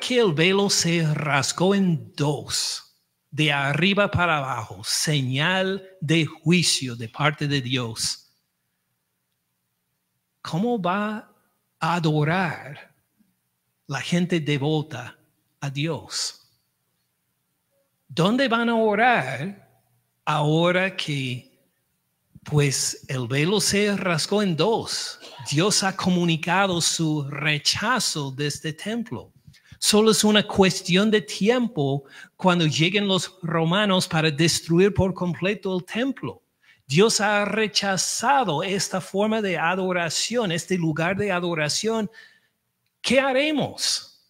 que el velo se rasgó en dos, de arriba para abajo, señal de juicio de parte de Dios, ¿cómo va a adorar la gente devota a Dios? ¿Dónde van a orar ahora que pues el velo se rasgó en dos? Dios ha comunicado su rechazo de este templo. Solo es una cuestión de tiempo cuando lleguen los romanos para destruir por completo el templo. Dios ha rechazado esta forma de adoración, este lugar de adoración. ¿Qué haremos?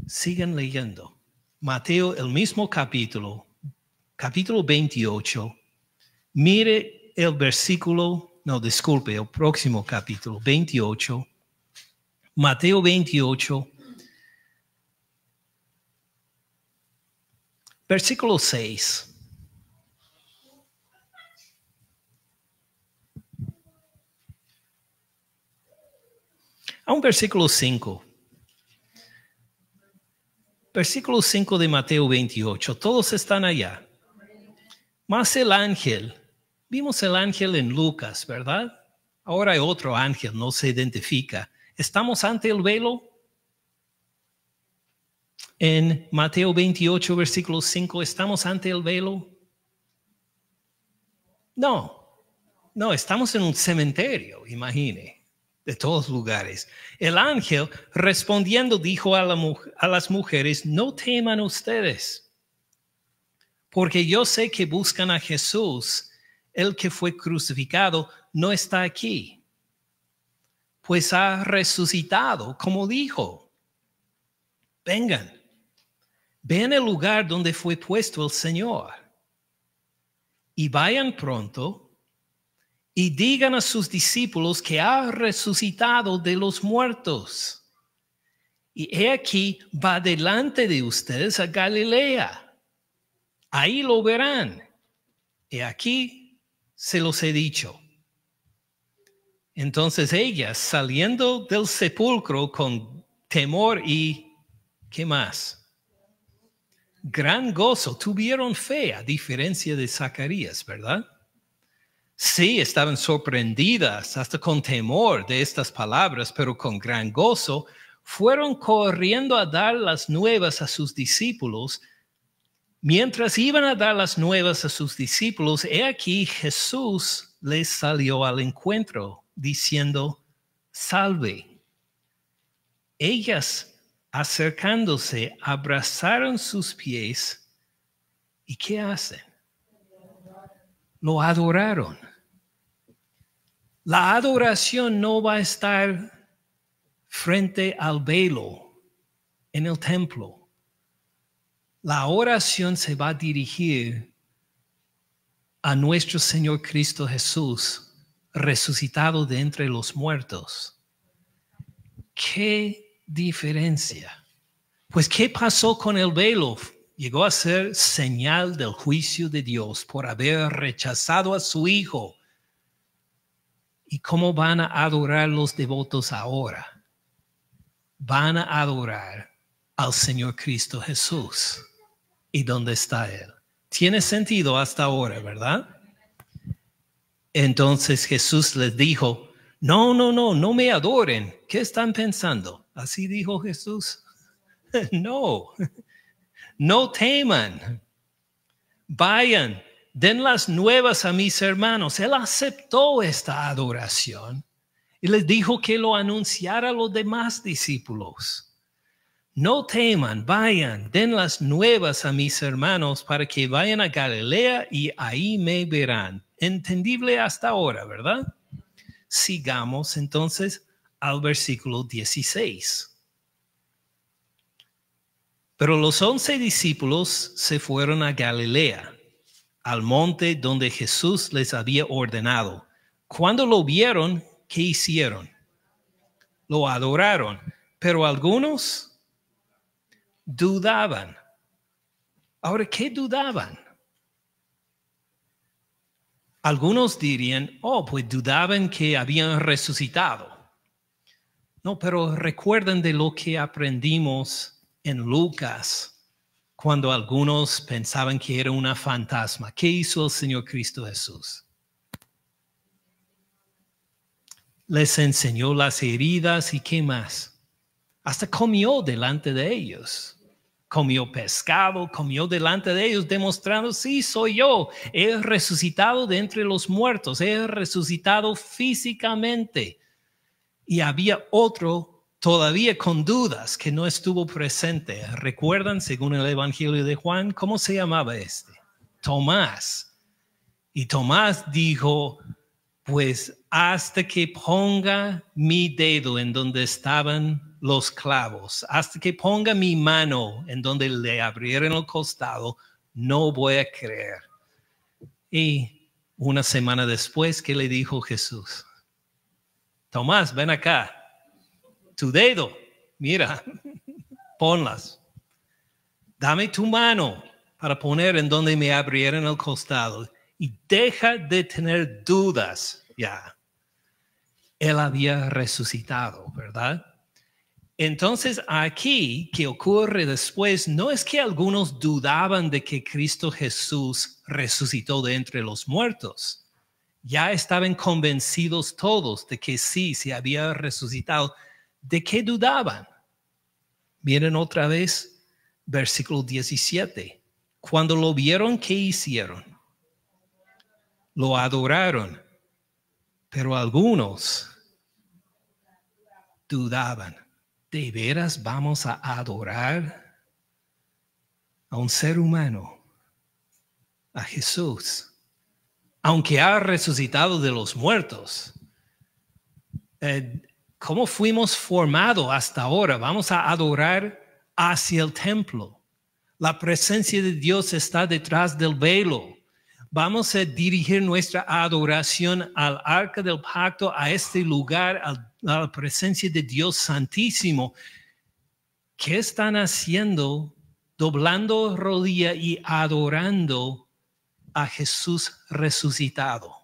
Sigan leyendo. Mateo, el mismo capítulo 28. Mire el versículo, el próximo capítulo 28. Mateo 28, versículo 6. A un versículo 5. Versículo 5 de Mateo 28. Todos están allá. Mas el ángel, vimos el ángel en Lucas, ¿verdad? Ahora hay otro ángel, no se identifica. ¿Estamos ante el velo? En Mateo 28, versículo 5, ¿estamos ante el velo? No, estamos en un cementerio, imagine, de todos lugares. El ángel respondiendo dijo a las mujeres, no teman ustedes, porque yo sé que buscan a Jesús, el que fue crucificado, no está aquí, pues ha resucitado, como dijo. Vengan, vean el lugar donde fue puesto el Señor, y vayan pronto y digan a sus discípulos que ha resucitado de los muertos. Y he aquí, va delante de ustedes a Galilea. Ahí lo verán. He aquí, se los he dicho. Entonces ellas, saliendo del sepulcro con temor y, ¿qué más? Gran gozo, tuvieron fe, a diferencia de Zacarías, ¿verdad? Sí, estaban sorprendidas, hasta con temor de estas palabras, pero con gran gozo, fueron corriendo a dar las nuevas a sus discípulos. Mientras iban a dar las nuevas a sus discípulos, he aquí Jesús les salió al encuentro, diciendo, salve. Ellas, acercándose, abrazaron sus pies. ¿Y qué hacen? Lo adoraron. La adoración no va a estar frente al velo en el templo. La oración se va a dirigir a nuestro Señor Cristo Jesús, resucitado de entre los muertos. ¿Qué diferencia? Pues, ¿qué pasó con el velo? Llegó a ser señal del juicio de Dios por haber rechazado a su Hijo. ¿Y cómo van a adorar los devotos ahora? Van a adorar al Señor Cristo Jesús. ¿Y dónde está Él? Tiene sentido hasta ahora, ¿verdad? Entonces Jesús les dijo, no me adoren. ¿Qué están pensando? ¿Así dijo Jesús? No teman. Vayan, den las nuevas a mis hermanos. Él aceptó esta adoración y les dijo que lo anunciara a los demás discípulos. No teman, vayan, den las nuevas a mis hermanos para que vayan a Galilea y ahí me verán. Entendible hasta ahora, ¿verdad? Sigamos entonces al versículo 16. Pero los 11 discípulos se fueron a Galilea, al monte donde Jesús les había ordenado. Cuando lo vieron, ¿qué hicieron? Lo adoraron, pero algunos dudaban. Ahora, ¿qué dudaban? Algunos dirían, pues dudaban que habían resucitado. No, pero recuerden de lo que aprendimos en Lucas, cuando algunos pensaban que era una fantasma. ¿Qué hizo el Señor Cristo Jesús? Les enseñó las heridas y ¿qué más? Hasta comió delante de ellos. Comió pescado, comió delante de ellos, demostrando, sí, soy yo. He resucitado de entre los muertos, he resucitado físicamente. Y había otro todavía con dudas que no estuvo presente. ¿Recuerdan, según el Evangelio de Juan, cómo se llamaba este? Tomás. Y Tomás dijo, pues hasta que ponga mi dedo en donde estaban los clavos, hasta que ponga mi mano en donde le abrieron el costado, no voy a creer. Y una semana después, ¿qué le dijo Jesús? Tomás, ven acá. Tu dedo, mira, ponlas. Dame tu mano para poner en donde me abrieron el costado. Y deja de tener dudas ya. Él había resucitado, ¿verdad? Entonces aquí, ¿qué ocurre después? No es que algunos dudaban de que Cristo Jesús resucitó de entre los muertos. Ya estaban convencidos todos de que sí, se había resucitado. ¿De qué dudaban? Miren otra vez, versículo 17. Cuando lo vieron, ¿qué hicieron? Lo adoraron, pero algunos dudaban. ¿De veras vamos a adorar a un ser humano, a Jesús, aunque ha resucitado de los muertos? ¿Cómo fuimos formados hasta ahora? Vamos a adorar hacia el templo. La presencia de Dios está detrás del velo. Vamos a dirigir nuestra adoración al arca del pacto, a este lugar, a la presencia de Dios Santísimo. ¿Qué están haciendo? Doblando rodilla y adorando a Jesús resucitado.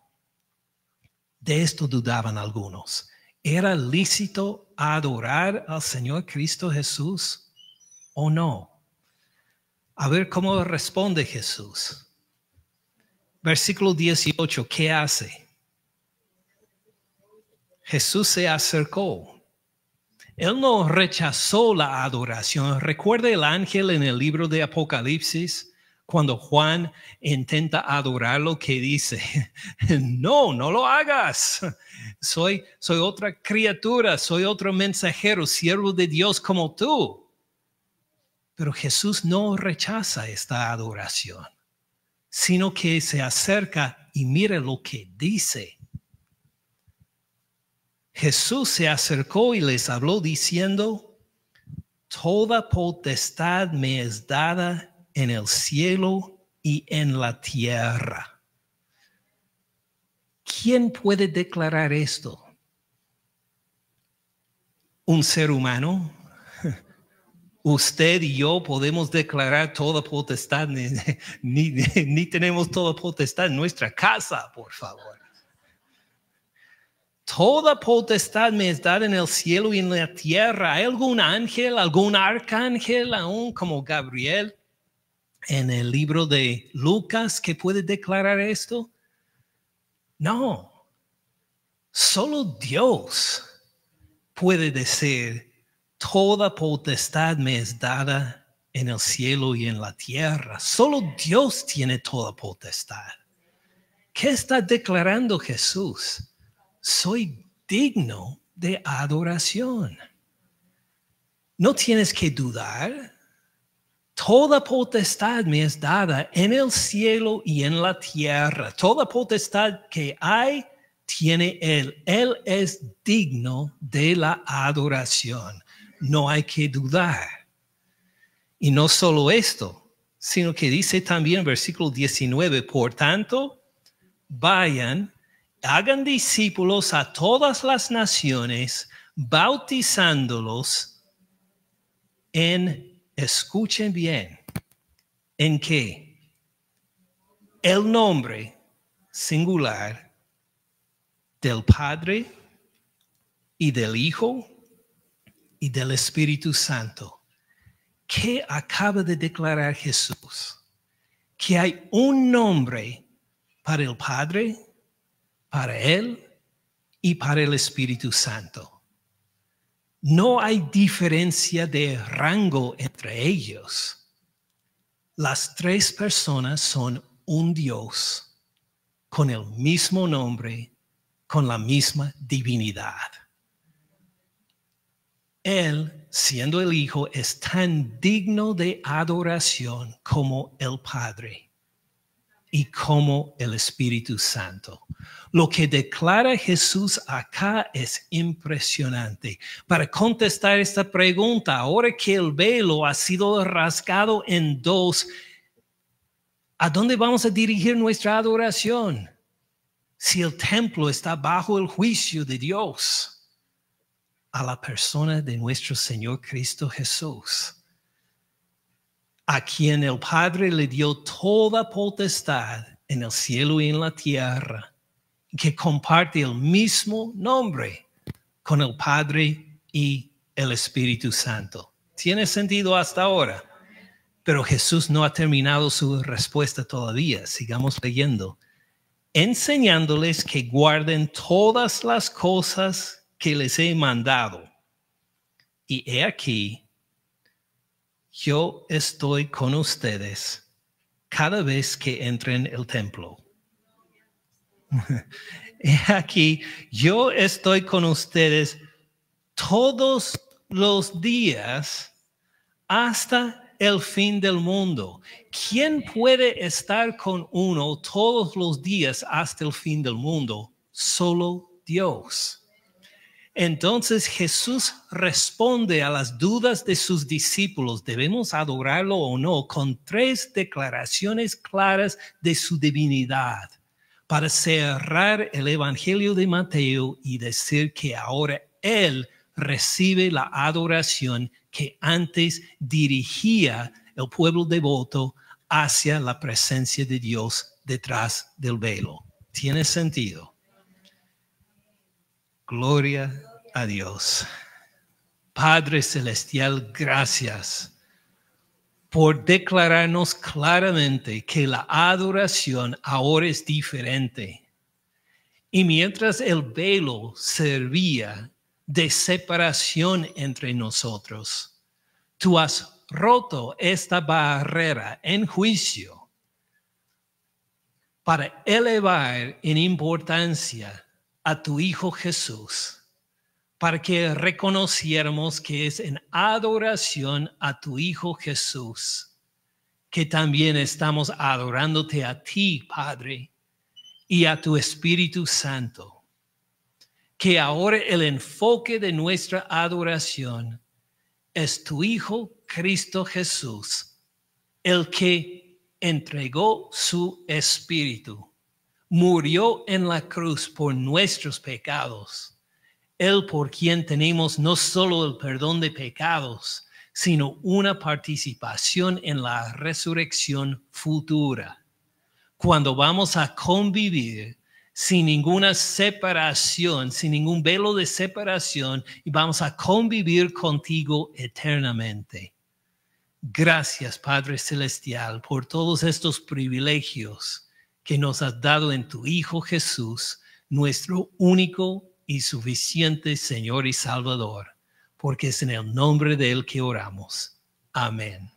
De esto dudaban algunos. ¿Era lícito adorar al Señor Cristo Jesús o no? A ver cómo responde Jesús. Versículo 18, ¿qué hace? Jesús se acercó. Él no rechazó la adoración. ¿Recuerda el ángel en el libro de Apocalipsis? Cuando Juan intenta adorarlo, que dice, no lo hagas. Soy otra criatura, soy otro mensajero, siervo de Dios como tú. Pero Jesús no rechaza esta adoración, sino que se acerca y mira lo que dice. Jesús se acercó y les habló diciendo, toda potestad me es dada en el cielo y en la tierra. ¿Quién puede declarar esto? ¿Un ser humano? Usted y yo podemos declarar toda potestad, ni tenemos toda potestad en nuestra casa, por favor. Toda potestad me es dada en el cielo y en la tierra. ¿Hay algún ángel, algún arcángel, aún como Gabriel, en el libro de Lucas, que puede declarar esto? No. Solo Dios puede decir, toda potestad me es dada en el cielo y en la tierra. Solo Dios tiene toda potestad. ¿Qué está declarando Jesús? Soy digno de adoración. No tienes que dudar. Toda potestad me es dada en el cielo y en la tierra. Toda potestad que hay, tiene Él. Él es digno de la adoración. No hay que dudar. Y no solo esto, sino que dice también versículo 19, por tanto, vayan, hagan discípulos a todas las naciones, bautizándolos escuchen bien, ¿en qué? El nombre singular del Padre y del Hijo y del Espíritu Santo. ¿Qué acaba de declarar Jesús? Que hay un nombre para el Padre, para Él y para el Espíritu Santo. No hay diferencia de rango entre ellos. Las tres personas son un Dios con el mismo nombre, con la misma divinidad. Él, siendo el Hijo, es tan digno de adoración como el Padre y como el Espíritu Santo. Lo que declara Jesús acá es impresionante. Para contestar esta pregunta, ahora que el velo ha sido rasgado en dos, ¿a dónde vamos a dirigir nuestra adoración? Si el templo está bajo el juicio de Dios, a la persona de nuestro Señor Cristo Jesús, a quien el Padre le dio toda potestad en el cielo y en la tierra, que comparte el mismo nombre con el Padre y el Espíritu Santo. ¿Tiene sentido hasta ahora? Pero Jesús no ha terminado su respuesta todavía. Sigamos leyendo. Enseñándoles que guarden todas las cosas que les he mandado. Y he aquí, yo estoy con ustedes cada vez que entren el templo. Aquí, yo estoy con ustedes todos los días hasta el fin del mundo. ¿Quién puede estar con uno todos los días hasta el fin del mundo? Solo Dios. Entonces Jesús responde a las dudas de sus discípulos, ¿debemos adorarlo o no?, con tres declaraciones claras de su divinidad, para cerrar el Evangelio de Mateo y decir que ahora Él recibe la adoración que antes dirigía el pueblo devoto hacia la presencia de Dios detrás del velo. ¿Tiene sentido? Gloria a Dios. Padre Celestial, gracias por declararnos claramente que la adoración ahora es diferente. Y mientras el velo servía de separación entre nosotros, tú has roto esta barrera en juicio para elevar en importancia a tu Hijo Jesús, para que reconociéramos que es en adoración a tu Hijo Jesús que también estamos adorándote a ti, Padre, y a tu Espíritu Santo. Que ahora el enfoque de nuestra adoración es tu Hijo Cristo Jesús, el que entregó su Espíritu, murió en la cruz por nuestros pecados. Él por quien tenemos no solo el perdón de pecados, sino una participación en la resurrección futura. Cuando vamos a convivir sin ninguna separación, sin ningún velo de separación, y vamos a convivir contigo eternamente. Gracias, Padre Celestial, por todos estos privilegios que nos has dado en tu Hijo Jesús, nuestro único y suficiente Señor y Salvador, porque es en el nombre de Él que oramos. Amén.